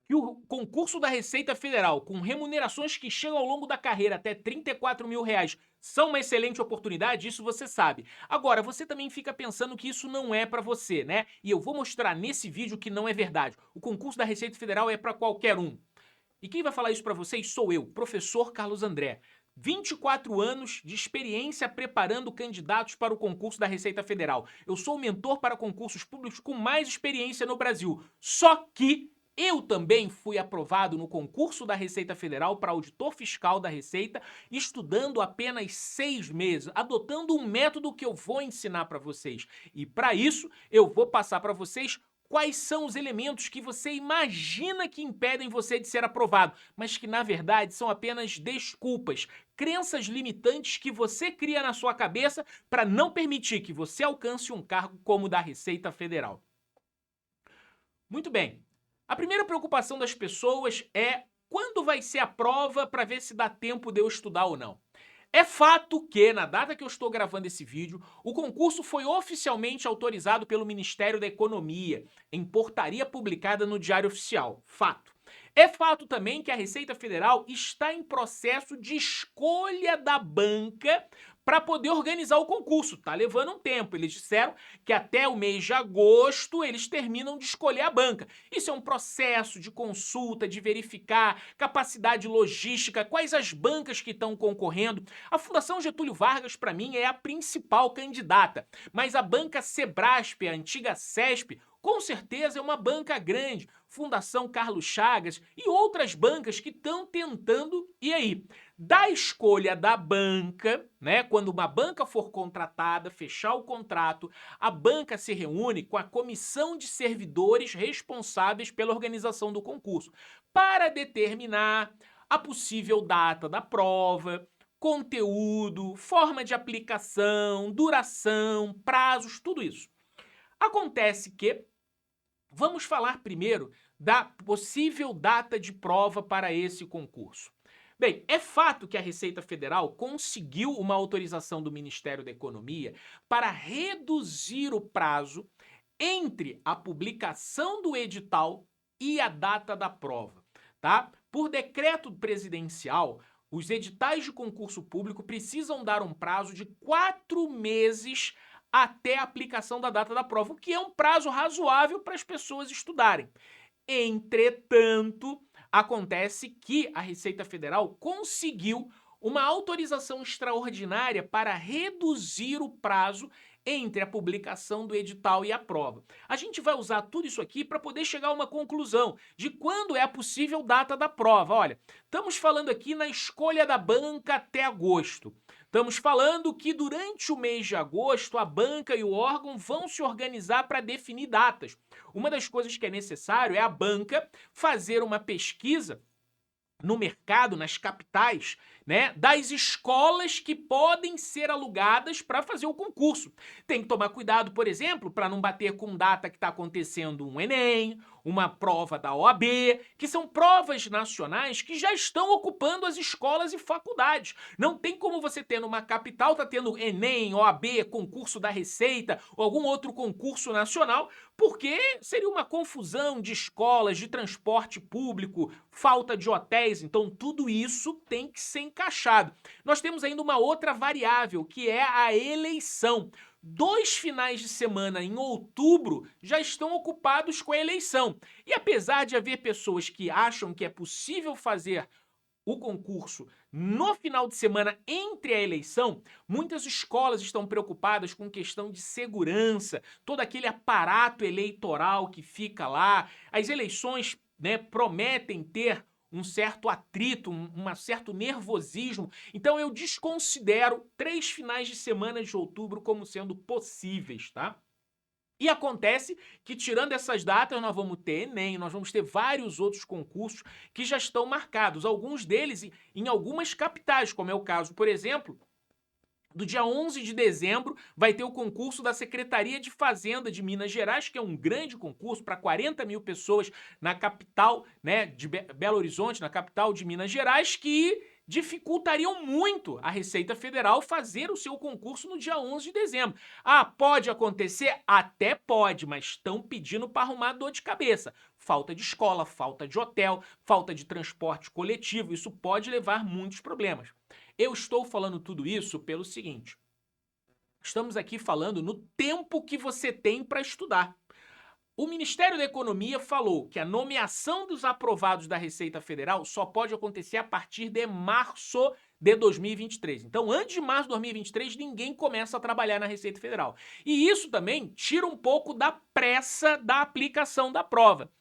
que o concurso da Receita Federal, com remunerações que chegam ao longo da carreira até R$ 34.000, são uma excelente oportunidade, isso você sabe. Agora, você também fica pensando que isso não é para você, né? E eu vou mostrar nesse vídeo que não é verdade. O concurso da Receita Federal é para qualquer um. E quem vai falar isso para vocês sou eu, professor Carlos André. 24 anos de experiência preparando candidatos para o concurso da Receita Federal. Eu sou o mentor para concursos públicos com mais experiência no Brasil. Só que eu também fui aprovado no concurso da Receita Federal para auditor fiscal da Receita, estudando apenas 6 meses, adotando um método que eu vou ensinar para vocês. E para isso, eu vou passar para vocês quais são os elementos que você imagina que impedem você de ser aprovado, mas que na verdade são apenas desculpas, crenças limitantes que você cria na sua cabeça para não permitir que você alcance um cargo como o da Receita Federal. Muito bem. A primeira preocupação das pessoas é quando vai ser a prova para ver se dá tempo de eu estudar ou não. É fato que, na data que eu estou gravando esse vídeo, o concurso foi oficialmente autorizado pelo Ministério da Economia, em portaria publicada no Diário Oficial. Fato. É fato também que a Receita Federal está em processo de escolha da banca para poder organizar o concurso. Tá levando um tempo. Eles disseram que até o mês de agosto eles terminam de escolher a banca. Isso é um processo de consulta, de verificar capacidade logística, quais as bancas que estão concorrendo. A Fundação Getúlio Vargas, para mim, é a principal candidata, mas a banca Sebrasp, a antiga CESP, com certeza é uma banca grande, Fundação Carlos Chagas e outras bancas que estão tentando. E aí? Da escolha da banca, né? Quando uma banca for contratada, fechar o contrato, a banca se reúne com a comissão de servidores responsáveis pela organização do concurso para determinar a possível data da prova, conteúdo, forma de aplicação, duração, prazos, tudo isso. Acontece que vamos falar primeiro da possível data de prova para esse concurso. Bem, é fato que a Receita Federal conseguiu uma autorização do Ministério da Economia para reduzir o prazo entre a publicação do edital e a data da prova, tá? Por decreto presidencial, os editais de concurso público precisam dar um prazo de 4 meses até a aplicação da data da prova, o que é um prazo razoável para as pessoas estudarem. Entretanto, acontece que a Receita Federal conseguiu uma autorização extraordinária para reduzir o prazo entre a publicação do edital e a prova. A gente vai usar tudo isso aqui para poder chegar a uma conclusão de quando é a possível data da prova. Olha, estamos falando aqui na escolha da banca até agosto. Estamos falando que durante o mês de agosto a banca e o órgão vão se organizar para definir datas. Uma das coisas que é necessário é a banca fazer uma pesquisa no mercado, nas capitais, né, das escolas que podem ser alugadas para fazer o concurso. Tem que tomar cuidado, por exemplo, para não bater com data que está acontecendo um Enem, uma prova da OAB, que são provas nacionais que já estão ocupando as escolas e faculdades. Não tem como você ter numa capital, tá tendo Enem, OAB, concurso da Receita ou algum outro concurso nacional, porque seria uma confusão de escolas, de transporte público, falta de hotéis, então tudo isso tem que ser encaixado. Nós temos ainda uma outra variável, que é a eleição. 2 finais de semana em outubro já estão ocupados com a eleição. E apesar de haver pessoas que acham que é possível fazer o concurso no final de semana entre a eleição, muitas escolas estão preocupadas com questão de segurança, todo aquele aparato eleitoral que fica lá. As eleições, né, prometem ter um certo atrito, um certo nervosismo. Então eu desconsidero 3 finais de semana de outubro como sendo possíveis, tá? E acontece que, tirando essas datas, nós vamos ter Enem, nós vamos ter vários outros concursos que já estão marcados, alguns deles em algumas capitais, como é o caso, por exemplo, do dia 11 de dezembro vai ter o concurso da Secretaria de Fazenda de Minas Gerais, que é um grande concurso para 40 mil pessoas na capital, né, de Belo Horizonte, na capital de Minas Gerais, que dificultariam muito a Receita Federal fazer o seu concurso no dia 11 de dezembro. Ah, pode acontecer? Até pode, mas estão pedindo para arrumar dor de cabeça. Falta de escola, falta de hotel, falta de transporte coletivo, isso pode levar muitos problemas. Eu estou falando tudo isso pelo seguinte: estamos aqui falando no tempo que você tem para estudar. O Ministério da Economia falou que a nomeação dos aprovados da Receita Federal só pode acontecer a partir de março de 2023. Então, antes de março de 2023, ninguém começa a trabalhar na Receita Federal. E isso também tira um pouco da pressa da aplicação da prova.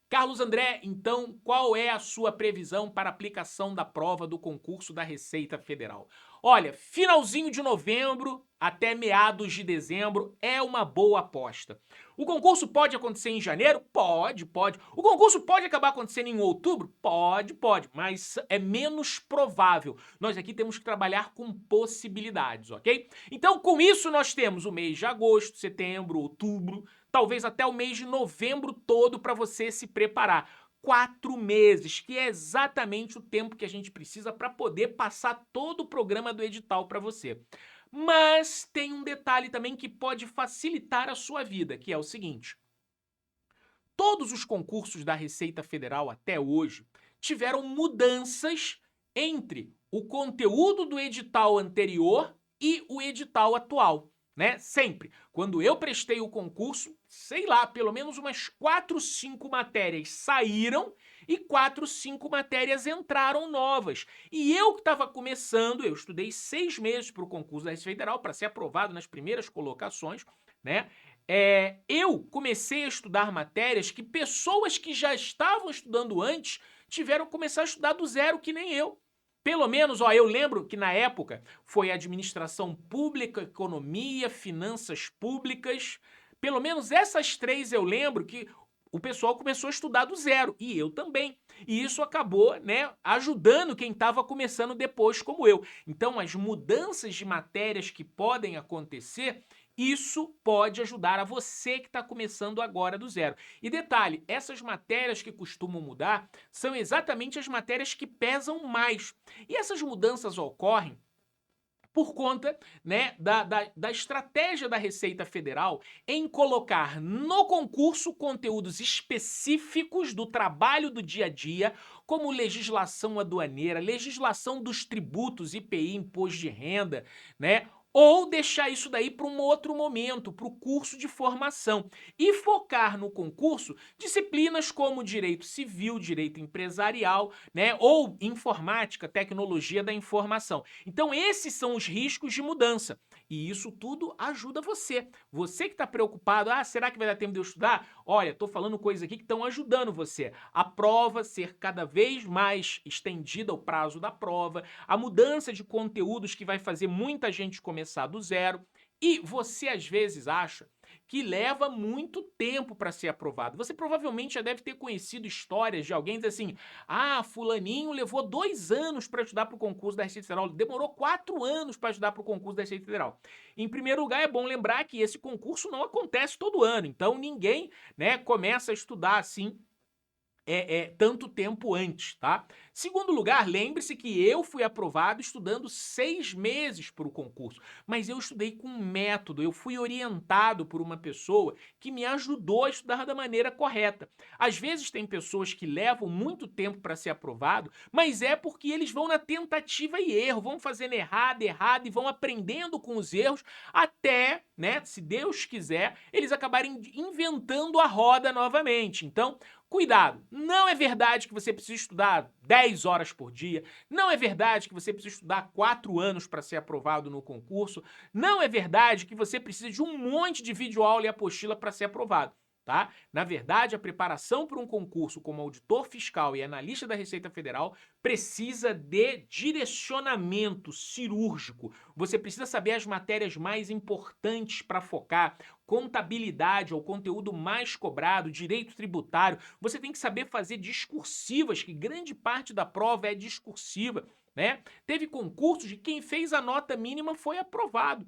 Carlos André, então, qual é a sua previsão para a aplicação da prova do concurso da Receita Federal? Olha, finalzinho de novembro até meados de dezembro é uma boa aposta. O concurso pode acontecer em janeiro? Pode. O concurso pode acabar acontecendo em outubro? Pode, mas é menos provável. Nós aqui temos que trabalhar com possibilidades, ok? Então, com isso, nós temos o mês de agosto, setembro, outubro, talvez até o mês de novembro todo para você se preparar. 4 meses, que é exatamente o tempo que a gente precisa para poder passar todo o programa do edital para você. Mas tem um detalhe também que pode facilitar a sua vida, que é o seguinte: todos os concursos da Receita Federal até hoje tiveram mudanças entre o conteúdo do edital anterior e o edital atual, né? Sempre. Quando eu prestei o concurso, sei lá, pelo menos umas 4, 5 matérias saíram e 4, 5 matérias entraram novas. E eu que estava começando, eu estudei 6 meses para o concurso da Receita Federal para ser aprovado nas primeiras colocações, né? Eu comecei a estudar matérias que pessoas que já estavam estudando antes tiveram que começar a estudar do zero, que nem eu. Pelo menos, eu lembro que na época foi administração pública, economia, finanças públicas. Pelo menos essas 3 eu lembro que o pessoal começou a estudar do zero, e eu também. E isso acabou, né, ajudando quem estava começando depois, como eu. Então, as mudanças de matérias que podem acontecer, isso pode ajudar a você que está começando agora do zero. E detalhe, essas matérias que costumam mudar são exatamente as matérias que pesam mais. E essas mudanças ocorrem por conta, né, da estratégia da Receita Federal em colocar no concurso conteúdos específicos do trabalho do dia a dia, como legislação aduaneira, legislação dos tributos, IPI, imposto de renda, né? Ou deixar isso daí para um outro momento, para o curso de formação. E focar no concurso disciplinas como direito civil, direito empresarial, né? Ou informática, tecnologia da informação. Então, esses são os riscos de mudança. E isso tudo ajuda você. Você que está preocupado, será que vai dar tempo de eu estudar? Olha, estou falando coisas aqui que estão ajudando você. A prova ser cada vez mais estendida, o prazo da prova, a mudança de conteúdos que vai fazer muita gente começar do zero. E você às vezes acha que leva muito tempo para ser aprovado. Você provavelmente já deve ter conhecido histórias de alguém dizer assim: fulaninho levou 2 anos para estudar para o concurso da Receita Federal, demorou 4 anos para estudar para o concurso da Receita Federal. Em primeiro lugar, é bom lembrar que esse concurso não acontece todo ano, então ninguém, né, começa a estudar assim tanto tempo antes, tá? Segundo lugar, lembre-se que eu fui aprovado estudando 6 meses para o concurso, mas eu estudei com um método, eu fui orientado por uma pessoa que me ajudou a estudar da maneira correta. Às vezes tem pessoas que levam muito tempo para ser aprovado, mas é porque eles vão na tentativa e erro, vão fazendo errado e vão aprendendo com os erros até, né, se Deus quiser, eles acabarem inventando a roda novamente. Então, cuidado, não é verdade que você precisa estudar 10 horas por dia, não é verdade que você precisa estudar 4 anos para ser aprovado no concurso, não é verdade que você precisa de um monte de videoaula e apostila para ser aprovado. Tá? Na verdade, a preparação para um concurso como auditor fiscal e analista da Receita Federal precisa de direcionamento cirúrgico. Você precisa saber as matérias mais importantes para focar, contabilidade é o conteúdo mais cobrado, direito tributário. Você tem que saber fazer discursivas, que grande parte da prova é discursiva, né? Teve concursos de quem fez a nota mínima foi aprovado.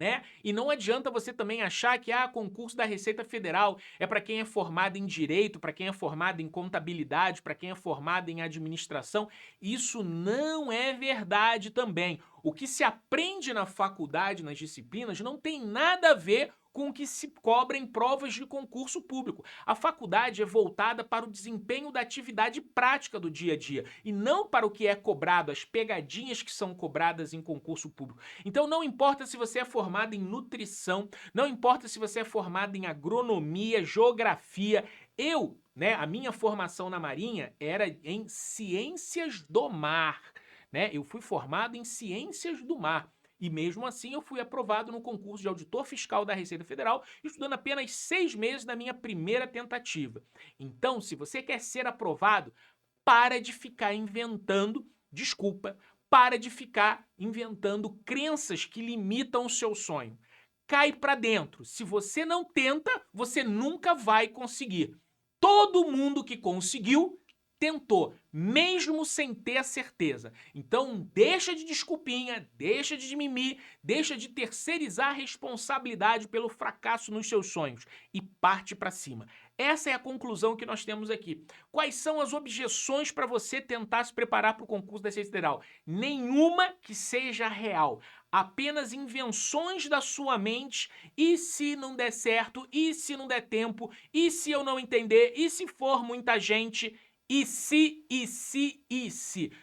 né? E não adianta você também achar que concurso da Receita Federal é para quem é formado em direito, para quem é formado em contabilidade, para quem é formado em administração. Isso não é verdade também. O que se aprende na faculdade, nas disciplinas, não tem nada a ver com o que se cobra em provas de concurso público. A faculdade é voltada para o desempenho da atividade prática do dia a dia e não para o que é cobrado, as pegadinhas que são cobradas em concurso público. Então não importa se você é formado em nutrição, não importa se você é formado em agronomia, geografia. A minha formação na Marinha era em ciências do mar, né? Eu fui formado em ciências do mar. E mesmo assim eu fui aprovado no concurso de auditor fiscal da Receita Federal, estudando apenas 6 meses na minha primeira tentativa. Então, se você quer ser aprovado, para de ficar inventando desculpa, para de ficar inventando crenças que limitam o seu sonho. Cai para dentro. Se você não tenta, você nunca vai conseguir. Todo mundo que conseguiu tentou, mesmo sem ter a certeza. Então, deixa de desculpinha, deixa de mimimi, deixa de terceirizar a responsabilidade pelo fracasso nos seus sonhos e parte para cima. Essa é a conclusão que nós temos aqui. Quais são as objeções para você tentar se preparar para o concurso da Receita Federal? Nenhuma que seja real. Apenas invenções da sua mente. E se não der certo? E se não der tempo? E se eu não entender? E se for muita gente? E se?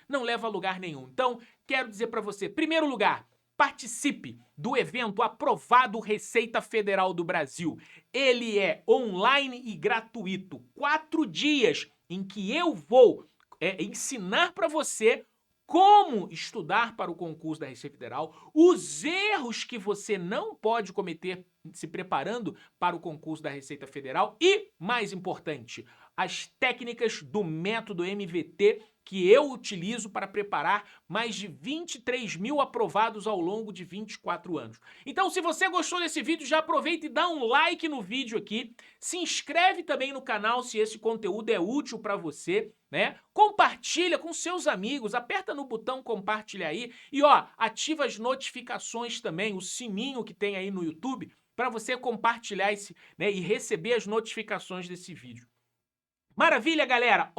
Não leva a lugar nenhum. Então, quero dizer para você, primeiro lugar, participe do evento Aprovado Receita Federal do Brasil. Ele é online e gratuito. 4 dias em que eu vou ensinar para você como estudar para o concurso da Receita Federal, os erros que você não pode cometer se preparando para o concurso da Receita Federal e, mais importante, as técnicas do método MVT que eu utilizo para preparar mais de 23 mil aprovados ao longo de 24 anos. Então, se você gostou desse vídeo, já aproveita e dá um like no vídeo aqui, se inscreve também no canal se esse conteúdo é útil para você, né? Compartilha com seus amigos, aperta no botão compartilhar aí e ativa as notificações também, o sininho que tem aí no YouTube, para você compartilhar e receber as notificações desse vídeo. Maravilha, galera!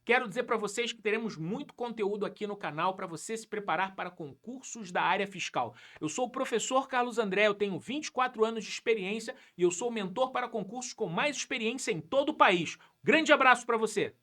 Quero dizer para vocês que teremos muito conteúdo aqui no canal para você se preparar para concursos da área fiscal. Eu sou o professor Carlos André, eu tenho 24 anos de experiência e eu sou mentor para concursos com mais experiência em todo o país. Grande abraço para você!